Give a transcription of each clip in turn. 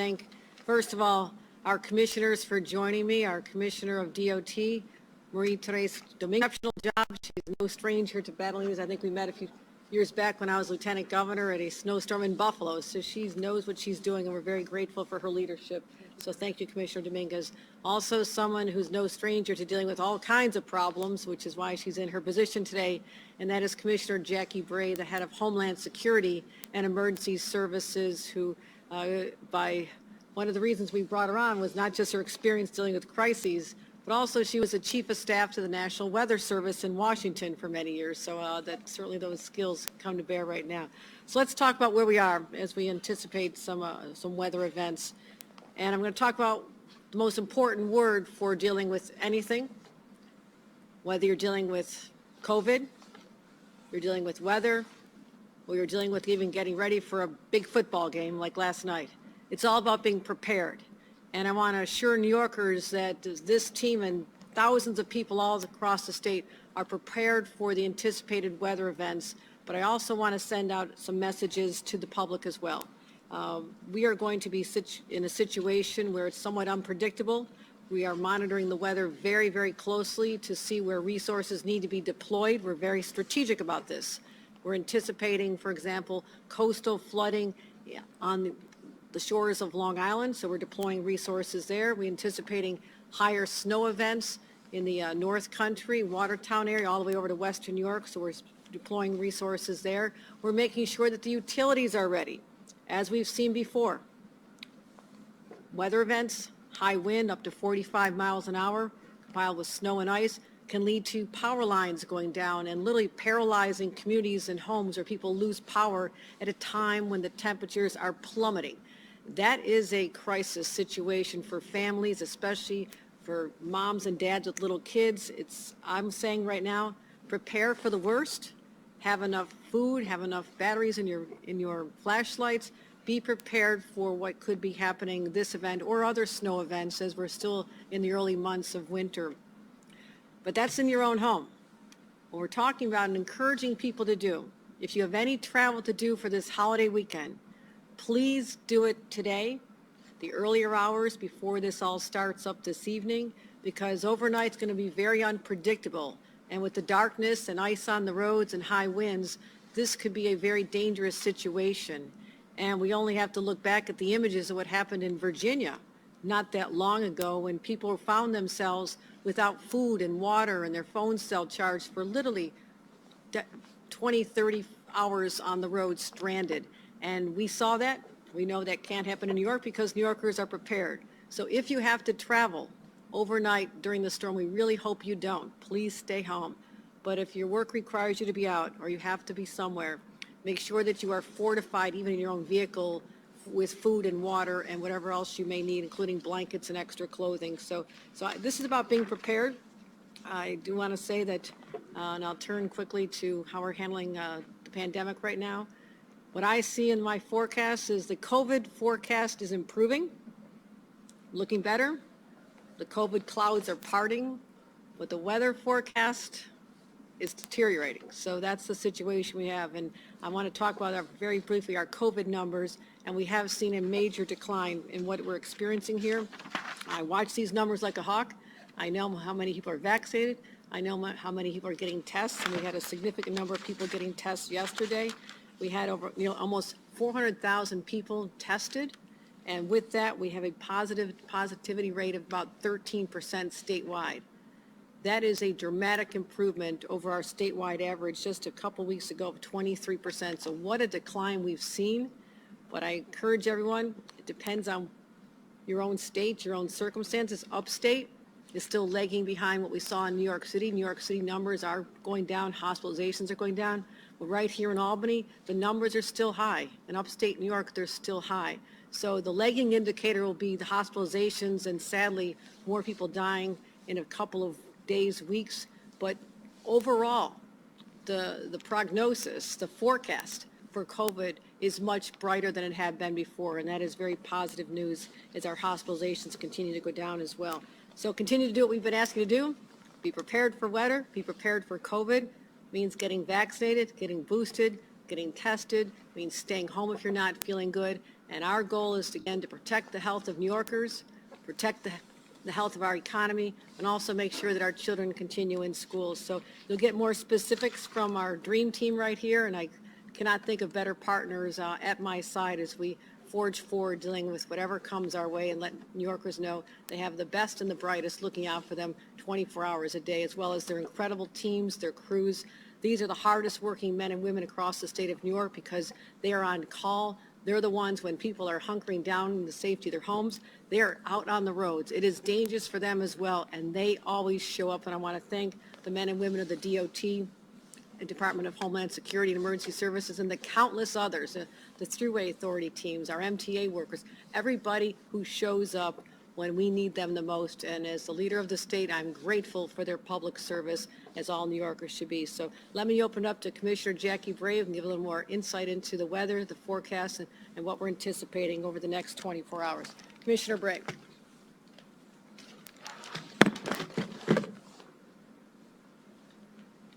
thank, first of all, our commissioners for joining me, our Commissioner of DOT, Marie-Therese Dominguez. Exceptional job. She's no stranger to battling these. I think we met a few years back when I was Lieutenant Governor at a snowstorm in Buffalo, so she knows what she's doing, and we're very grateful for her leadership. So thank you, Commissioner Dominguez. Also someone who's no stranger to dealing with all kinds of problems, which is why she's in her position today, and that is Commissioner Jackie Bray, the head of Homeland Security and Emergency Services, who by one of the reasons we brought her on was not just her experience dealing with crises, but also she was the chief of staff to the National Weather Service in Washington for many years. So that certainly those skills come to bear right now. So let's talk about where we are as we anticipate some weather events. And I'm going to talk about the most important word for dealing with anything, whether you're dealing with COVID, you're dealing with weather, or you're dealing with even getting ready for a big football game like last night. It's all about being prepared. And I want to assure New Yorkers that this team and thousands of people all across the state are prepared for the anticipated weather events. But I also want to send out some messages to the public as well. We are going to be in a situation where it's somewhat unpredictable. We are monitoring the weather very, very closely to see where resources need to be deployed. We're very strategic about this. We're anticipating, for example, coastal flooding on the shores of Long Island, so we're deploying resources there. We're anticipating higher snow events in the North Country, Watertown area, all the way over to Western New York, so we're deploying resources there. We're making sure that the utilities are ready. As we've seen before, weather events, high wind up to 45 miles an hour, combined with snow and ice, can lead to power lines going down and literally paralyzing communities and homes where people lose power at a time when the temperatures are plummeting. That is a crisis situation for families, especially for moms and dads with little kids. I'm saying right now, prepare for the worst. Have enough food, have enough batteries in your flashlights. Be prepared for what could be happening this event or other snow events as we're still in the early months of winter. But that's in your own home. What we're talking about and encouraging people to do, if you have any travel to do for this holiday weekend, please do it today, the earlier hours before this all starts up this evening, because overnight's going to be very unpredictable. And with the darkness and ice on the roads and high winds, this could be a very dangerous situation. And we only have to look back at the images of what happened in Virginia not that long ago when people found themselves without food and water and their phones cell charged for literally 20, 30 hours on the road stranded. And we saw that. We know that can't happen in New York because New Yorkers are prepared. So if you have to travel overnight during the storm, we really hope you don't. Please stay home. But if your work requires you to be out or you have to be somewhere, make sure that you are fortified even in your own vehicle with food and water and whatever else you may need, including blankets and extra clothing. So this is about being prepared. I do want to say that, and I'll turn quickly to how we're handling the pandemic right now. What I see in my forecast is the COVID forecast is improving, looking better. The COVID clouds are parting, but the weather forecast is deteriorating. So that's the situation we have. And I want to talk about very briefly our COVID numbers, and we have seen a major decline in what we're experiencing here. I watch these numbers like a hawk. I know how many people are vaccinated. I know how many people are getting tests, and we had a significant number of people getting tests yesterday. We had over, almost 400,000 people tested. And with that, we have a positivity rate of about 13% statewide. That is a dramatic improvement over our statewide average just a couple weeks ago of 23%. So what a decline we've seen. But I encourage everyone, it depends on your own state, your own circumstances. Upstate is still lagging behind what we saw in New York City. New York City numbers are going down, hospitalizations are going down. But right here in Albany, the numbers are still high. In upstate New York, they're still high. So the lagging indicator will be the hospitalizations and sadly more people dying in a couple of days, weeks. But overall, the prognosis, the forecast for COVID is much brighter than it had been before, and that is very positive news as our hospitalizations continue to go down as well. So continue to do what we've been asking you to do. Be prepared for weather, be prepared for COVID. Means getting vaccinated, getting boosted, getting tested, means staying home if you're not feeling good, And our goal is, again, to protect the health of New Yorkers, protect the health of our economy, and also make sure that our children continue in schools. So you'll get more specifics from our dream team right here, and I cannot think of better partners at my side as we forge forward dealing with whatever comes our way and let New Yorkers know they have the best and the brightest looking out for them 24 hours a day, as well as their incredible teams, their crews. These are the hardest working men and women across the state of New York because they are on call. They're the ones when people are hunkering down in the safety of their homes. They're out on the roads. It is dangerous for them as well, and they always show up. And I want to thank the men and women of the DOT, the Department of Homeland Security and Emergency Services, and the countless others, the Thruway Authority teams, our MTA workers, everybody who shows up when we need them the most. And as the leader of the state, I'm grateful for their public service, as all New Yorkers should be. So let me open up to Commissioner Jackie Brave and give a little more insight into the weather, the forecast, and what we're anticipating over the next 24 hours. Commissioner Brave.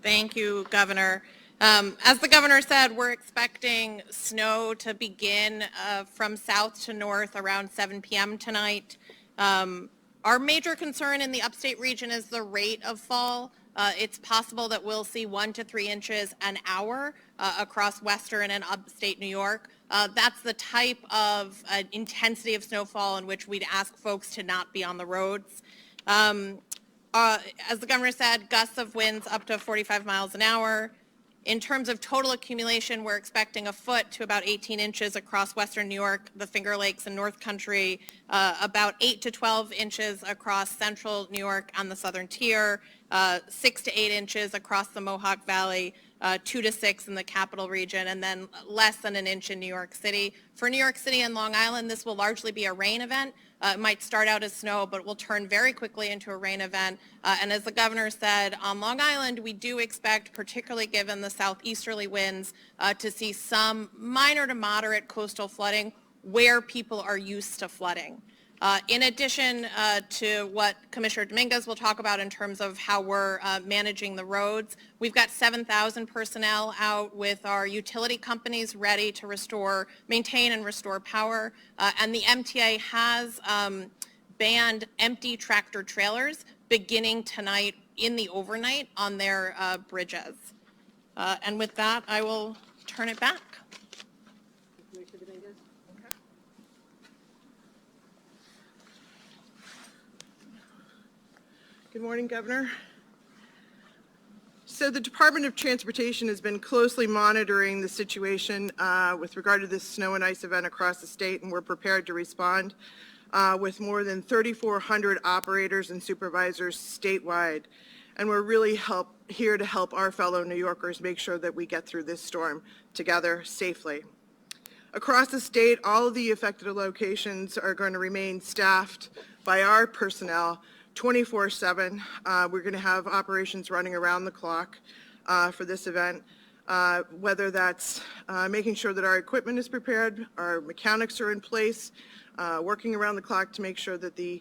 Thank you, Governor. As the governor said, we're expecting snow to begin from south to north around 7 p.m. tonight. Our major concern in the upstate region is the rate of fall. It's possible that we'll see 1 to 3 inches an hour across western and upstate New York. That's the type of intensity of snowfall in which we'd ask folks to not be on the roads. As the governor said, gusts of winds up to 45 miles an hour. In terms of total accumulation, we're expecting a foot to about 18 inches across western New York, the Finger Lakes and North Country, about 8 to 12 inches across central New York on the southern tier, 6 to 8 inches across the Mohawk Valley, 2 to 6 in the capital region, and then less than an inch in New York City. For New York City and Long Island, this will largely be a rain event. It might start out as snow, but will turn very quickly into a rain event. And as the governor said, on Long Island, we do expect, particularly given the southeasterly winds, to see some minor to moderate coastal flooding where people are used to flooding. In addition to what Commissioner Dominguez will talk about in terms of how we're managing the roads, we've got 7,000 personnel out with our utility companies ready to maintain and restore power. And the MTA has banned empty tractor trailers beginning tonight in the overnight on their bridges. And with that, I will turn it back. Good morning, Governor. So the Department of Transportation has been closely monitoring the situation with regard to this snow and ice event across the state, and we're prepared to respond with more than 3,400 operators and supervisors statewide. And we're really here to help our fellow New Yorkers make sure that we get through this storm together safely. Across the state, all of the affected locations are going to remain staffed by our personnel 24/7. We're going to have operations running around the clock for this event, whether that's making sure that our equipment is prepared, our mechanics are in place, working around the clock to make sure that the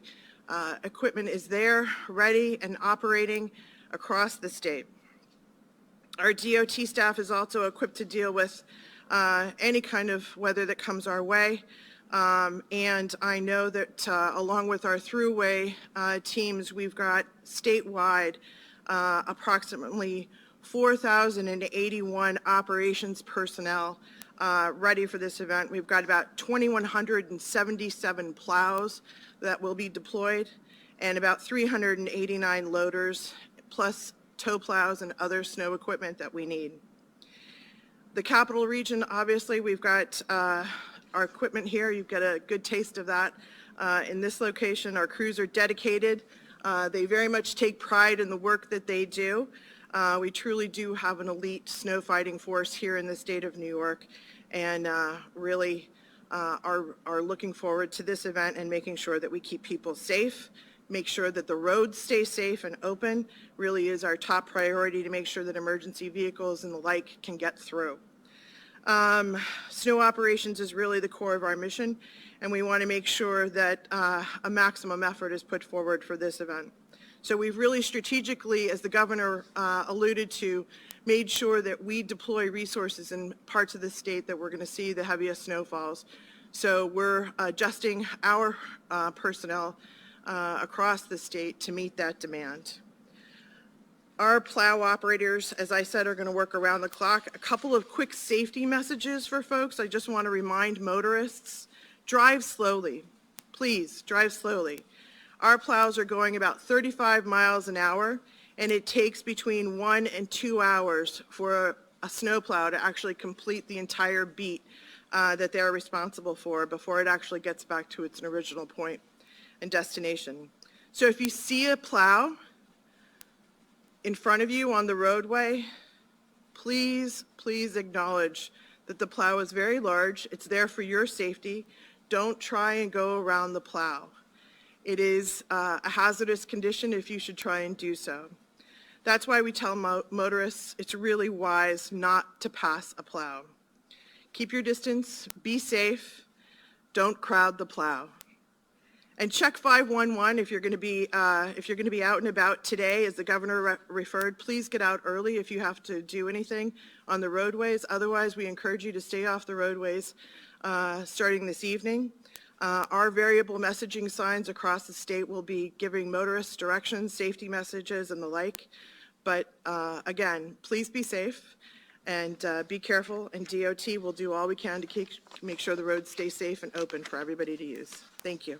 equipment is there, ready, and operating across the state. Our DOT staff is also equipped to deal with any kind of weather that comes our way. And I know that along with our Thruway teams, we've got statewide approximately 4,081 operations personnel ready for this event. We've got about 2,177 plows that will be deployed and about 389 loaders, plus tow plows and other snow equipment that we need. The capital region, obviously, we've got our equipment here. You've got a good taste of that. In this location, our crews are dedicated. They very much take pride in the work that they do. We truly do have an elite snow fighting force here in the state of New York, and really are looking forward to this event and making sure that we keep people safe, make sure that the roads stay safe and open. Really is our top priority to make sure that emergency vehicles and the like can get through. Snow operations is really the core of our mission, and we want to make sure that a maximum effort is put forward for this event. So we've really strategically, as the governor alluded to, made sure that we deploy resources in parts of the state that we're going to see the heaviest snowfalls. So we're adjusting our personnel across the state to meet that demand. Our plow operators, as I said, are going to work around the clock. A couple of quick safety messages for folks. I just want to remind motorists, drive slowly. Please, drive slowly. Our plows are going about 35 miles an hour, and it takes between 1 and 2 hours for a snowplow to actually complete the entire beat that they're responsible for before it actually gets back to its original point and destination. So if you see a plow in front of you on the roadway, please, please acknowledge that the plow is very large. It's there for your safety. Don't try and go around the plow. It is a hazardous condition if you should try and do so. That's why we tell motorists it's really wise not to pass a plow. Keep your distance, be safe, don't crowd the plow. And check 511 if you're going to be out and about today, as the governor referred. Please get out early if you have to do anything on the roadways. Otherwise, we encourage you to stay off the roadways starting this evening. Our variable messaging signs across the state will be giving motorists directions, safety messages, and the like. But again, please be safe and be careful, and DOT will do all we can to make sure the roads stay safe and open for everybody to use. Thank you.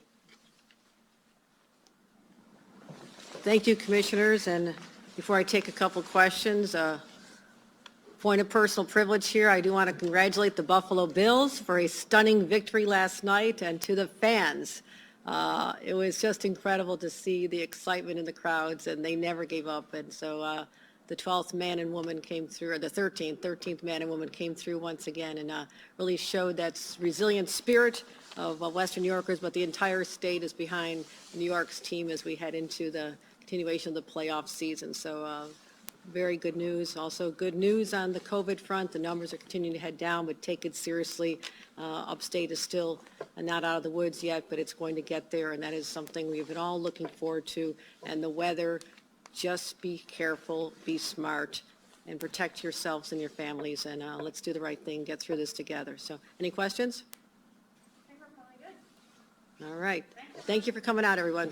Thank you, Commissioners. And before I take a couple questions, point of personal privilege here, I do want to congratulate the Buffalo Bills for a stunning victory last night, and to the fans. It was just incredible to see the excitement in the crowds, and they never gave up. And so the 12th man and woman came through, or the 13th man and woman came through once again, and really showed that resilient spirit of Western New Yorkers, but the entire state is behind New York's team as we head into the continuation of the playoff season. So very good news. Also good news on the COVID front. The numbers are continuing to head down, but take it seriously. Upstate is still not out of the woods yet, but it's going to get there, and that is something we've been all looking forward to. And the weather, just be careful, be smart, and protect yourselves and your families, and let's do the right thing, get through this together. So any questions? I think we're probably good. All right. Thank you for coming out, everyone.